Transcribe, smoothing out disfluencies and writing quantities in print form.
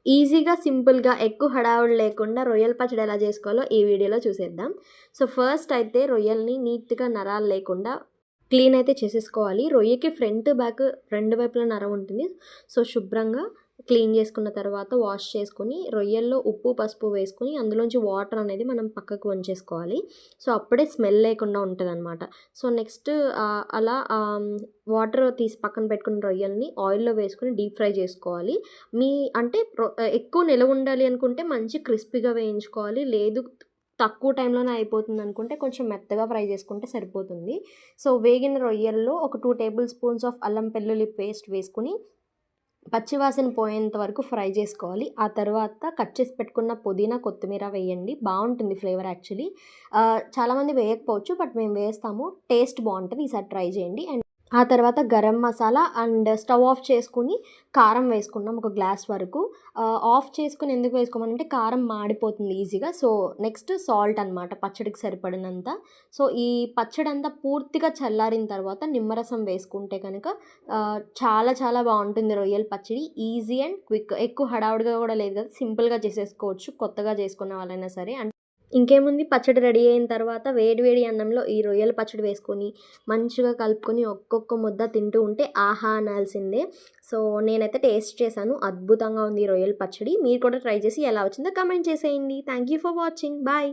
ఈజీగా, సింపుల్‌గా ఎక్కువ హడావుడి లేకుండా రొయ్యల పచ్చడి ఎలా చేసుకోవాలో ఈ వీడియోలో చూసేద్దాం. సో, ఫస్ట్ అయితే రొయ్యల్ని నీట్‌గా నరాలు లేకుండా క్లీన్ అయితే చేసేసుకోవాలి. రొయ్యకి ఫ్రంట్, బ్యాక్ 2 వైపులా నర ఉంటుంది. సో, శుభ్రంగా క్లీన్ చేసుకున్న తర్వాత వాష్ చేసుకొని రొయ్యల్లో ఉప్పు, పసుపు వేసుకొని అందులోంచి వాటర్ అనేది మనం పక్కకు వంచేసుకోవాలి. సో, అప్పుడే స్మెల్ లేకుండా ఉంటదనమాట. సో, నెక్స్ట్ అలా వాటర్ తీసి పక్కన పెట్టుకున్న రొయ్యల్ని ఆయిల్‌లో వేసుకొని డీప్ ఫ్రై చేసుకోవాలి. మీ అంటే ఎక్కువ నిలవ ఉండాలి అనుకుంటే మంచి క్రిస్పీగా వేయించుకోవాలి. లేదు తక్కువ టైంలోనే అయిపోతుంది అనుకుంటే కొంచెం మెత్తగా ఫ్రై చేసుకుంటే సరిపోతుంది. సో, వేగిన రొయ్యల్లో ఒక 2 టేబుల్ స్పూన్స్ ఆఫ్ అల్లం వెల్లుల్లి పేస్ట్ వేసుకొని పచ్చివాసన పోయేంత వరకు ఫ్రై చేసుకోవాలి. ఆ తర్వాత కట్ చేసి పెట్టుకున్న పుదీనా, కొత్తిమీర వేయండి. బావుంటుంది ఫ్లేవర్ యాక్చువల్లీ. చాలామంది వేయకపోవచ్చు. బట్ మేము వేస్తాము. టేస్ట్ బావుంటది. ఈసారి ట్రై చేయండి. అండ్ ఆ తర్వాత garam masala and stove off చేసుకొని కారం వేసుకున్నాం ఒక గ్లాస్ వరకు. ఆఫ్ చేసుకొని ఎందుకు వేసుకోమనంటే కారం మాడిపోతుంది ఈజీగా. సో, నెక్స్ట్ సాల్ట్ అనమాట పచ్చడికి సరిపడినంత. సో, ఈ పచ్చడంతా పూర్తిగా చల్లారిన తర్వాత నిమ్మరసం వేసుకుంటే కనుక చాలా చాలా బావుంటుంది రొయ్యల పచ్చడి. Easy and quick. ఎక్కువ హడావుడిగా కూడా లేదు కదా! సింపుల్‌గా చేసేసుకోవచ్చు కొత్తగా చేసుకునే వాళ్ళైనా సరే. ఇంకేముంది పచ్చడి రెడీ అయిన తర్వాత వేడి వేడి అన్నంలో ఈ రొయ్యల పచ్చడి వేసుకొని మంచిగా కలుపుకొని ఒక్కొక్క ముద్ద తింటూ ఉంటే ఆహా అనాల్సిందే. సో, నేనైతే టేస్ట్ చేశాను. అద్భుతంగా ఉంది ఈ రొయ్యల పచ్చడి. మీరు కూడా ట్రై చేసి ఎలా వచ్చిందో కామెంట్ చేసేయండి. Thank you for watching. Bye.